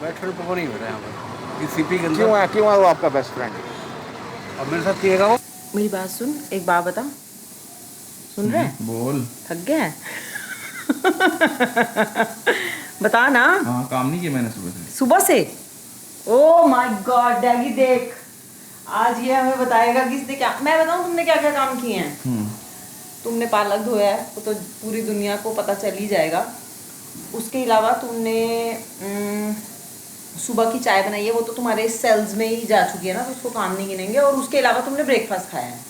Best friend तो नहीं हो रहा है यहाँ पर इस सिटी के अंदर। क्यों है वो आपका बेस्ट फ्रेंड? अब मेरे साथ पिएगा वो। मेरी बात सुन, एक बात बता, सुन रहे हैं? बोल। थक गया है? बता ना। हाँ, काम नहीं किया मैंने सुबह से। ओह माय गॉड डैगी, देख आज ये हमें बताएगा कि इसने क्या, मैं बताऊं तुमने क्या क्या काम किए हैं। तुमने पालक धोया है, वो तो पूरी दुनिया को पता चल ही जाएगा। उसके अलावा तुमने सुबह की चाय बनाई है, वो तो तुम्हारे सेल्स में ही जा चुकी है ना, तो उसको काम नहीं गिनेंगे। और उसके अलावा तुमने ब्रेकफास्ट खाया है।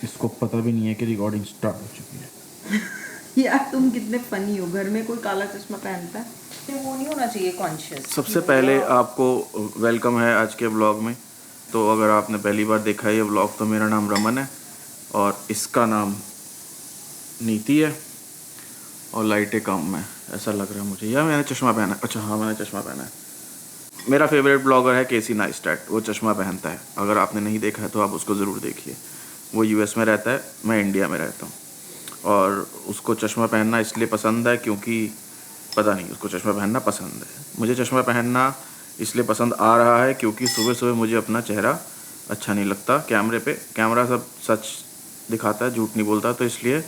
इसको पता भी नहीं है कि रिकॉर्डिंग स्टार्ट हो चुकी है। यार तुम कितने फनी हो, घर में कोई काला चश्मा पहनता है? वो नहीं होना चाहिए कॉन्शियस। सबसे पहले आपको वेलकम है आज के व्लॉग में। तो अगर आपने पहली बार देखा है ये व्लॉग, तो मेरा नाम रमन है और इसका नाम नीति है और लाइटें कम है ऐसा लग रहा है मुझे, या मैंने चश्मा पहना है? अच्छा हाँ, मैंने चश्मा पहना है। मेरा फेवरेट ब्लॉगर है केसी नाइस्टैट, वो चश्मा पहनता है। अगर आपने नहीं देखा है तो आप उसको ज़रूर देखिए। वो यूएस में रहता है, मैं इंडिया में रहता हूँ। और उसको चश्मा पहनना इसलिए पसंद है क्योंकि पता नहीं, उसको चश्मा पहनना पसंद है। मुझे चश्मा पहनना इसलिए पसंद आ रहा है क्योंकि सुबह सुबह मुझे अपना चेहरा अच्छा नहीं लगता कैमरे पे। कैमरा सब सच दिखाता है, झूठ नहीं बोलता। तो इसलिए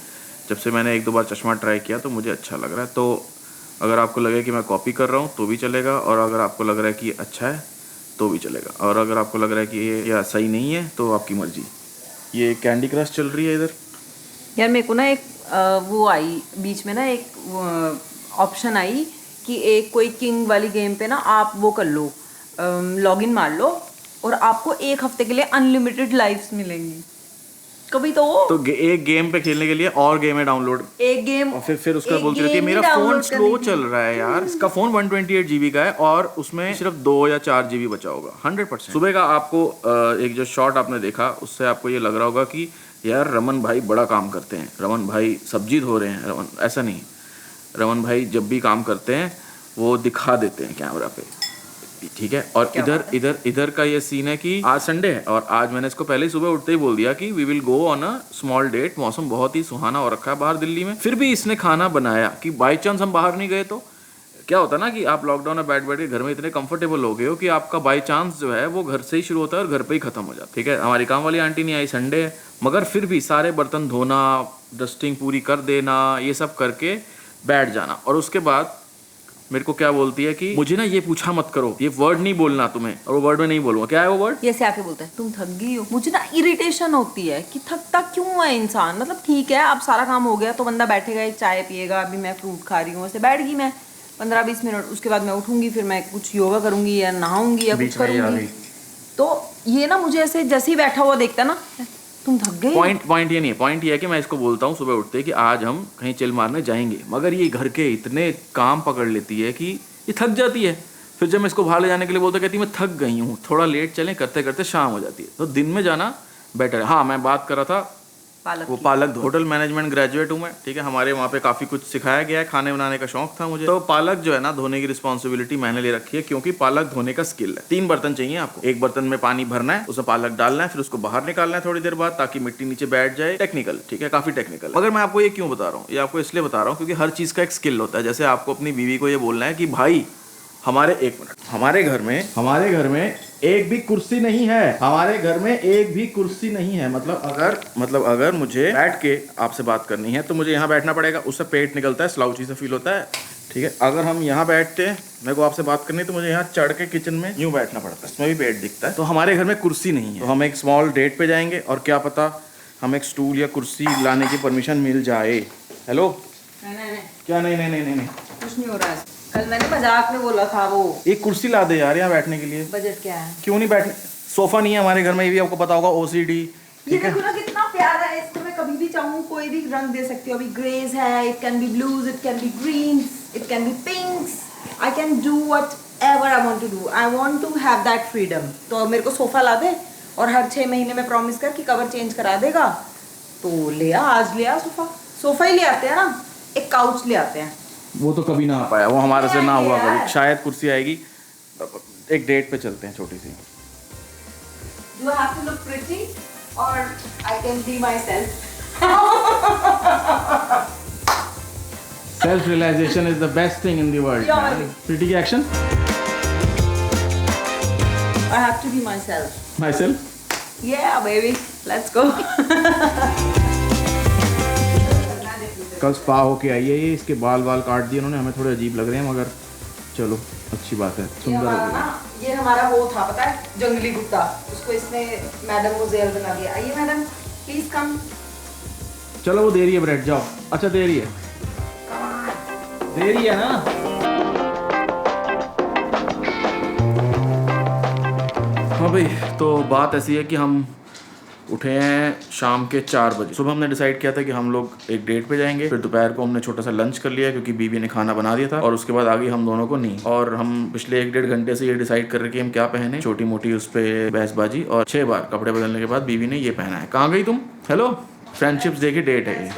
जब से मैंने एक दो बार चश्मा ट्राई किया तो मुझे अच्छा लग रहा है। तो अगर आपको लगे कि मैं कॉपी कर रहा हूँ तो भी चलेगा, और अगर आपको लग रहा है कि ये अच्छा है तो भी चलेगा, और अगर आपको लग रहा है कि ये या सही नहीं है तो आपकी मर्जी। ये कैंडी क्रश चल रही है इधर। यार मेरे को ना एक वो आई बीच में ना, एक ऑप्शन आई कि एक कोई किंग वाली गेम पे ना आप वो कर लो, लॉगिन मार लो और आपको एक हफ्ते के लिए अनलिमिटेड लाइव्स मिलेंगी। कभी तो एक गेम पे खेलने के लिए और गेमें डाउनलोड, एक गेम और फिर उसका बोलती रहती है मेरा फ़ोन स्लो चल रहा है। यार इसका फ़ोन 128 GB का है और उसमें सिर्फ 2 या 4 GB बचा होगा 100%। सुबह का आपको एक जो शॉट आपने देखा उससे आपको ये लग रहा होगा कि यार रमन भाई बड़ा काम करते हैं, रमन भाई सब्जी धो रहे हैं। रमन ऐसा नहीं, रमन भाई जब भी काम करते हैं वो दिखा देते हैं कैमरा पे, ठीक है। और इधर का ये सीन है कि आज संडे है और आज मैंने इसको पहले ही सुबह उठते ही बोल दिया कि we will go on a small date. मौसम बहुत ही सुहाना हो रखा है बाहर दिल्ली में, फिर भी इसने खाना बनाया कि बाई चांस हम बाहर नहीं गए तो क्या होता है ना कि आप लॉकडाउन में बैठ के घर में इतने कंफर्टेबल हो गए हो कि आपका बाई चांस जो है वो घर से ही शुरू होता है और घर पे ही खत्म हो जाता है, ठीक है। हमारी काम वाली आंटी नहीं आई, संडे है, मगर फिर भी सारे बर्तन धोना, डस्टिंग पूरी कर देना, ये सब करके बैठ जाना। और उसके बाद मेरे को क्या बोलती है कि मुझे ना ये पूछा मत करो, ये वर्ड नहीं बोलना तुम्हें, और वो वर्ड में नहीं बोलूंगा। क्या है वो वर्ड? ये से आके बोलता है तुम थक गई हो। मुझे ना इरिटेशन होती है कि थकता क्यों है इंसान। मतलब ठीक है, अब सारा काम हो गया तो बंदा बैठेगा, एक चाय पिएगा। अभी मैं फ्रूट खा रही हूँ, ऐसे बैठ गई मैं 15-20 मिनट, उसके बाद मैं उठूंगी, फिर मैं कुछ योगा करूंगी या नहाऊंगी या कुछ करूंगी। तो ये ना मुझे ऐसे जैसे ही बैठा हुआ देखता ना, तुम थक गए। पॉइंट ये नहीं है, पॉइंट ये है कि मैं इसको बोलता हूँ सुबह उठते कि आज हम कहीं चिल मारने जाएंगे, मगर ये घर के इतने काम पकड़ लेती है कि ये थक जाती है। फिर जब मैं इसको बाहर ले जाने के लिए बोलता कहती मैं थक गई हूँ, थोड़ा लेट चलें, करते करते शाम हो जाती है। तो दिन में जाना बेटर है। हाँ, मैं बात कर रहा था पालक होटल मैनेजमेंट ग्रेजुएट हूँ मैं, ठीक है। हमारे वहाँ पे काफ़ी कुछ सिखाया गया है, खाने बनाने का शौक था मुझे। तो पालक जो है ना, धोने की रिस्पॉन्सिबिलिटी मैंने ले रखी है क्योंकि पालक धोने का स्किल है। 3 बर्तन चाहिए आपको, एक बर्तन में पानी भरना है, उसमें पालक डालना है, फिर उसको बाहर निकालना है थोड़ी देर बाद ताकि मिट्टी नीचे बैठ जाए। टेक्निकल, ठीक है, काफ़ी टेक्निकल। मगर मैं आपको ये क्यों बता रहा हूँ, ये आपको इसलिए बता रहा हूँ क्योंकि हर चीज़ का एक स्किल होता है। जैसे आपको अपनी बीवी को ये बोलना है कि भाई हमारे घर में एक भी कुर्सी नहीं है, हमारे घर में एक भी कुर्सी नहीं है। मतलब अगर मुझे बैठ के आपसे बात करनी है तो मुझे यहाँ बैठना पड़ेगा, उससे पेट निकलता है, स्लाउची सा फील होता है, ठीक है। अगर हम यहाँ बैठते हैं, मेरे को आपसे बात करनी है तो मुझे यहाँ चढ़ के किचन में यूँ बैठना पड़ता है, इसमें भी पेट दिखता है। तो हमारे घर में कुर्सी नहीं है, तो हम एक स्मॉल डेट पे जाएंगे और क्या पता हम एक स्टूल या कुर्सी लाने की परमिशन मिल जाए। हेलो, क्या? नहीं, कुछ नहीं हो रहा है। कल मैंने मजाक में बोला था वो एक कुर्सी ला दे यार यहाँ बैठने के लिए। बजट क्या है? क्यों नहीं बैठने, सोफा नहीं है हमारे घर में, ये भी आपको पता होगा, OCD, ये देखो ना कितना प्यारा है, इसको मैं कभी भी चाहूँ कोई भी रंग दे सकती हूँ. अभी ग्रेज है, it can be blues, it can be greens, it can be pinks. I can do whatever I want to do. I want to have that freedom. तो मेरे को सोफा ला दे और हर 6 महीने में प्रॉमिस कर कि कवर चेंज करा देगा. तो ले आ, आज ले आ सोफा. सोफा ही ले आते हैं ना, एक काउच ले आते हैं. वो तो कभी ना आ पाया, वो हमारे से ना हुआ कभी. शायद कुर्सी आएगी. एक डेट पे चलते हैं छोटी सी. Do I have to look pretty or I can be myself? Self realization is the best thing in the world. Yeah, baby. Pretty की action. I have to be myself. Myself. Yeah, baby. Let's go. कल spa होके आई है ये. इसके बाल काट दिए उन्होंने. हमें थोड़े अजीब लग रहे हैं मगर चलो अच्छी बात है. सुंदर हो गई. ये हमारा वो था पता है, जंगली कुत्ता. उसको इसने मैडम को जेल बना दिया. आइए मैडम, प्लीज कम. चलो वो दे रही है ब्रेड. जाओ. अच्छा दे रही है. दे रही है ना. हाँ भाई, तो बात ऐसी है कि हम उठे हैं शाम के 4 बजे. सुबह हमने डिसाइड किया था कि हम लोग एक डेट पे जाएंगे. फिर दोपहर को हमने छोटा सा लंच कर लिया क्योंकि बीवी ने खाना बना दिया था. और उसके बाद आ गई हम दोनों को नींद. और हम पिछले 1-1.5 घंटे से ये डिसाइड कर रहे कि हम क्या पहने. छोटी मोटी उस पर बहसबाजी. और 6 बार कपड़े बदलने के बाद बीवी ने ये पहना है. कहाँ गई तुम? हेलो. फ्रेंडशिप्स डे की डेट है ये.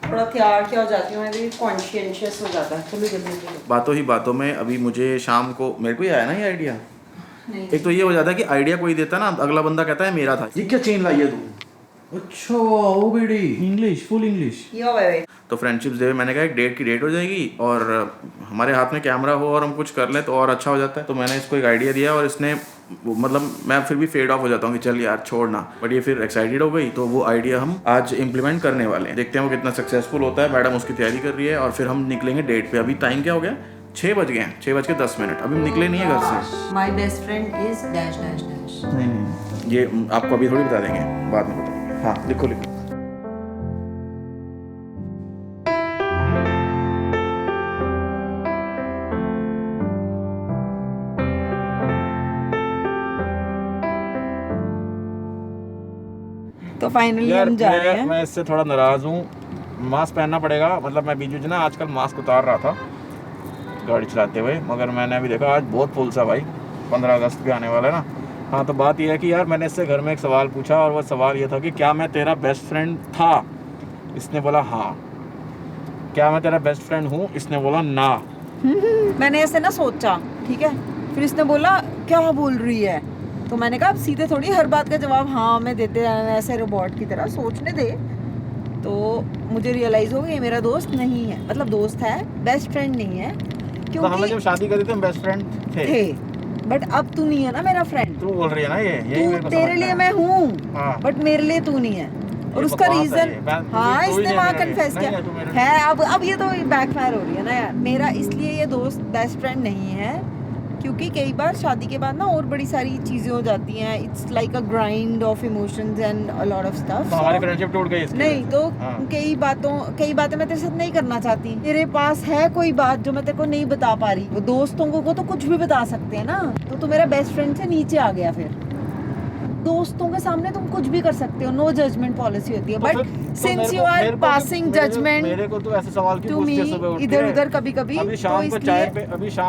थोड़ा तैयार क्या हो जाती हूँ, मैं कॉन्शियस हो जाता है. चलो जल्दी. बातों ही बातों में अभी मुझे शाम को मेरे को ही आया ना ये आइडिया. एक तो ये हो जाता है कि आइडिया कोई देता ना, अगला बंदा कहता है मेरा था. ये क्या चेन लाई है तू? अच्छा ओ बेटी, इंग्लिश, फुल इंग्लिश. यो बेबी. तो फ्रेंडशिप्स डे मैंने कहा एक डेट की डेट हो जाएगी और हमारे हाथ में कैमरा हो और हम कुछ कर लें तो और अच्छा हो जाता है. तो मैंने इसको एक आइडिया दिया और इसने मतलब मैं फिर भी फेड ऑफ हो जाता हूँ कि चल यार छोड़ना. बट ये फिर एक्साइटेड हो गई. तो वो आइडिया हम आज इम्प्लीमेंट करने वाले हैं. देखते हैं वो कितना सक्सेसफुल होता है. मैडम उसकी तैयारी कर रही है और फिर हम निकलेंगे डेट पे. अभी टाइम क्या हो गया? 6 बज गए हैं. 6:10. अभी हम निकले नहीं है घर से. My best friend is dash dash dash. नहीं ये आपको अभी थोड़ी बता देंगे, बाद में बताएंगे. हाँ लिखो. तो फाइनली हम जा रहे हैं. मैं इससे थोड़ा नाराज हूँ. मास्क पहनना पड़ेगा. मतलब मैं बीजू ना आजकल मास्क उतार रहा था गाड़ी चलाते हुए, मगर मैंने अभी देखा आज बहुत पुल सा भाई. 15 अगस्त भी आने वाला है ना. हाँ तो बात यह है कि यार मैंने इससे घर में एक सवाल पूछा और वो सवाल ये था कि क्या मैं तेरा बेस्ट फ्रेंड था? इसने बोला हाँ. क्या मैं तेरा बेस्ट फ्रेंड हूँ? इसने बोला ना. मैंने ऐसे ना सोचा, ठीक है. फिर इसने बोला क्या बोल रही है. तो मैंने कहा अब सीधे थोड़ी हर बात का जवाब हाँ में देते हैं ऐसे रोबोट की तरह, सोचने दे. तो मुझे रियलाइज हो गया ये मेरा दोस्त नहीं है. मतलब दोस्त है, बेस्ट फ्रेंड नहीं है. तो हमें जब शादी करी थी हम बेस्ट फ्रेंड थे. बट अब तू नहीं है ना मेरा फ्रेंड. तू बोल रही है ना ये तू तेरे लिए मैं हूँ बट मेरे लिए तू नहीं है. और उसका रीजन हाँ इसने वहाँ कन्फेस किया है. अब ये तो बैकफायर हो रही है ना यार. मेरा इसलिए ये दोस्त बेस्ट फ्रेंड नहीं है क्योंकि कई बार शादी के बाद ना और बड़ी सारी चीजें हो जाती हैं. It's like a grind of emotions and a lot of stuff. हमारी फ्रेंडशिप टूट गई. नहीं तो कई बातें मैं तेरे साथ नहीं करना चाहती. तेरे पास है कोई बात जो मैं तेरे को नहीं बता पा रही. वो दोस्तों को तो कुछ भी बता सकते हैं ना. तो तू मेरा बेस्ट फ्रेंड से नीचे आ गया. फिर दोस्तों के सामने तुम कुछ भी कर सकते हो. नो जजमेंट पॉलिसी होती है. But since you are passing judgement मेरे को तो ऐसे सवाल क्यों पूछती है सुबह उठ के? इधर उधर कभी कभी. अभी शाम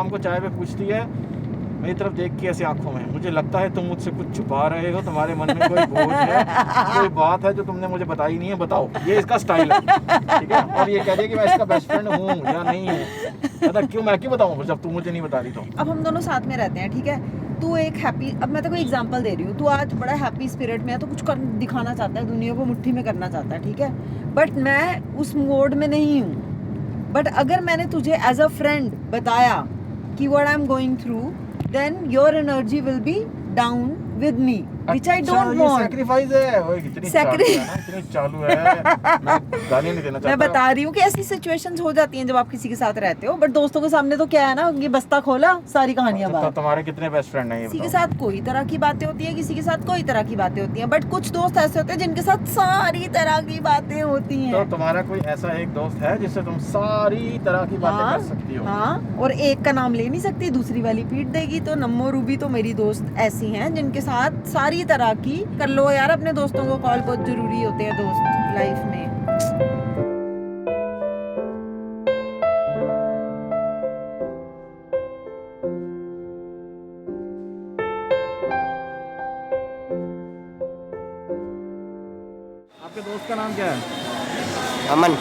को चाय पे पूछती है मेरी तरफ देख के ऐसी आंखों में. मुझे लगता है तुम मुझसे कुछ छुपा रहे हो. तुम्हारे मन में कोई बोझ है, कोई बात है जो तुमने मुझे बताई नहीं है. बताओ. ये इसका स्टाइल है, ठीक है. और ये कह रही है कि मैं इसका बेस्ट फ्रेंड हूँ या नहीं हूँ. क्यों मैं क्यों बताऊँ जब तू मुझे नहीं बता रही. तो अब हम दोनों साथ में रहते हैं, ठीक है. तू एक हैप्पी, अब मैं तेको एग्जांपल दे रही हूँ. तू आज बड़ा हैप्पी स्पिरिट में है तो कुछ दिखाना चाहता है, दुनिया को मुट्ठी में करना चाहता है, ठीक है. बट मैं उस मोड में नहीं हूँ. बट अगर मैंने तुझे एज अ फ्रेंड बताया कि what I am going through, then your energy will be down with me, which I don't want. Sacrifice है. वो कितनी चालू है. मैं गाली नहीं देना चाहता. मैं बता रही हूँ कि ऐसी सिचुएशंस हो जाती हैं जब आप किसी के साथ रहते हो. बट दोस्तों के सामने तो क्या है ना, ये बस्ता खोला सारी कहानियां बाहर. तो तुम्हारे कितने बेस्ट फ्रेंड हैं? किसी के साथ कोई तरह की बातें होती है, किसी के साथ कोई तरह की बातें होती हैं. बट कुछ दोस्त ऐसे होते हैं जिनके साथ सारी तरह की बातें होती हैं. तो तुम्हारा कोई ऐसा एक दोस्त है जिससे तुम सारी तरह की बातें कर सकती हो? हाँ. और एक का नाम ले नहीं सकती, दूसरी वाली पीट देगी. तो नम्मो रूबी तो मेरी दोस्त ऐसी हैं जिनके साथ सारी सारी तरह की कर लो यार, अपने दोस्तों को कॉल, बहुत जरूरी होते हैं दोस्त लाइफ में। आपके दोस्त का नाम क्या है? अमन।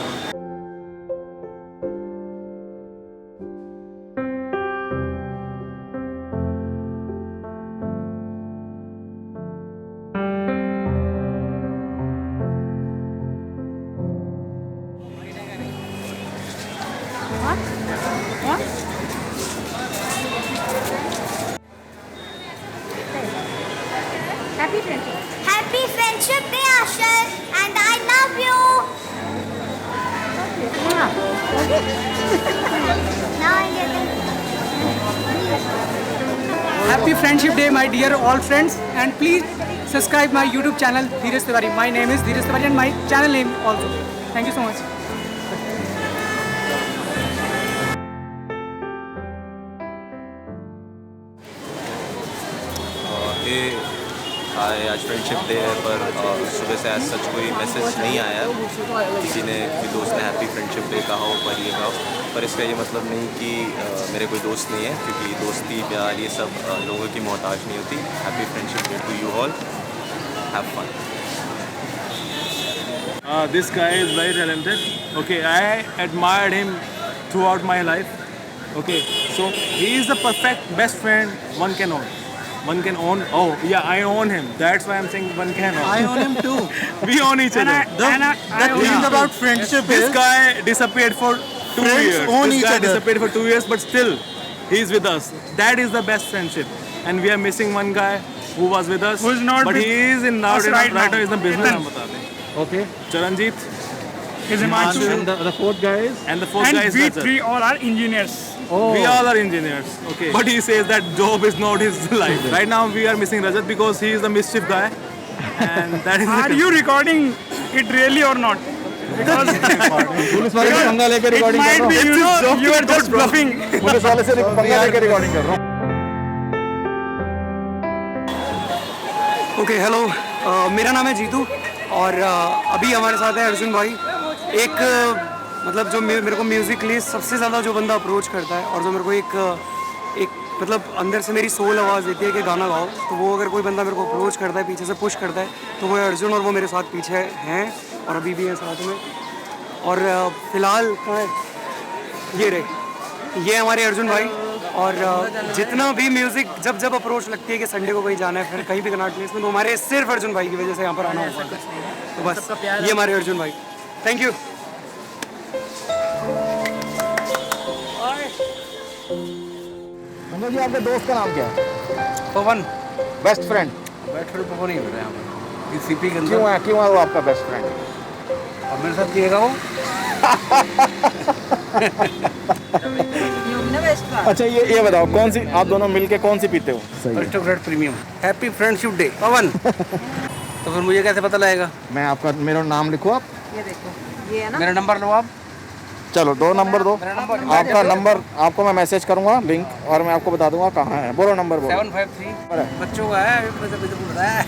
Happy Friendship Day, Asher, and I love you. Now I get it. Happy Friendship Day, my dear all friends, and please subscribe my YouTube channel Dheeraj Tiwari. My name is Dheeraj Tiwari and my channel name also. Thank you so much. आज friendship day है पर सुबह से आज सच कोई message नहीं आया, किसी ने कोई दोस्त ने हैप्पी फ्रेंडशिप डे कहा हो पर ये कहा हो, पर इसका ये मतलब नहीं कि मेरे कोई दोस्त नहीं है, क्योंकि दोस्ती प्यार ये सब लोगों की मोहताज नहीं होती। Happy friendship day to you all, have fun. This guy is very talented. Okay, I admired him throughout my life. Okay, so he is the perfect best friend one can own. One can own. Oh, yeah, I own him. That's why I'm saying one can own. I own him too. We own each other. The thing about friendship This is guy disappeared for 2 Friends years. own This each guy other. disappeared for 2 years, but still, he's with us. That is the best friendship. And we are missing one guy who was with us. Who's not but with he is in now us right now. in the business. हम बता दें. Okay. Charanjit Is Himanshu. And the fourth guy is? and the fourth guy is we Rajat. three all are engineers. Oh. We all are engineers. Okay. But he says that job is not his life. Right now we are missing Rajat because he is the mischief guy. And that is Are you recording it really or not? Because police वाले से पंगा लेकर it recording कर might रहा be हूँ। you are just bluffing. Police वाले से पंगा लेकर रिकॉर्डिंग कर रहा हूँ। ओके हेलो, मेरा नाम है जीतू और अभी हमारे साथ है अर्जुन भाई। एक मतलब जो मेरे को म्यूज़िकली सबसे ज़्यादा जो बंदा अप्रोच करता है और जो मेरे को एक मतलब अंदर से मेरी सोल आवाज़ देती है कि गाना गाओ, तो वो अगर कोई बंदा मेरे को अप्रोच करता है, पीछे से पुश करता है, तो वो है अर्जुन, और वो मेरे साथ पीछे हैं और अभी भी हैं साथ में। और फिलहाल कहाँ है? ये रहे, ये हमारे अर्जुन भाई। और जितना भी म्यूज़िक जब अप्रोच लगती है कि संडे को कहीं जाना है, फिर कहीं भी कनाट प्लेस में, तो हमारे सिर्फ अर्जुन भाई की वजह से यहाँ पर आना होता है। तो बस ये हमारे अर्जुन भाई। Thank you. अंकल जी, आपके दोस्त का नाम क्या है? पवन। Best friend? बैठ फिर पवन ही हो रहा है यहाँ पर, इस सीपी के अंदर। क्यों है वो आपका बेस्ट फ्रेंड? अब मेरे साथ पिएगा वो। अच्छा ये बताओ, कौन सी आप दोनों मिलके कौन सी पीते हो? Aristocrat premium. Happy friendship day Pavan. तो फिर मुझे कैसे पता लगेगा? मैं आपका मेरा नाम लिखो आप। ये देखो, ये है ना। मेरा नंबर लो आप। चलो 2 नंबर दो। आपका नंबर आपको मैं मैसेज करूंगा लिंक, और मैं आपको बता दूंगा कहाँ है। बोलो नंबर बोलो। 753 बच्चों का है, बोल रहा है।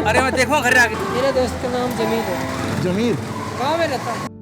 अरे मैं देखूँ घर आके। मेरे दोस्त का नाम जमील है। जमील? गाँव में रहता है।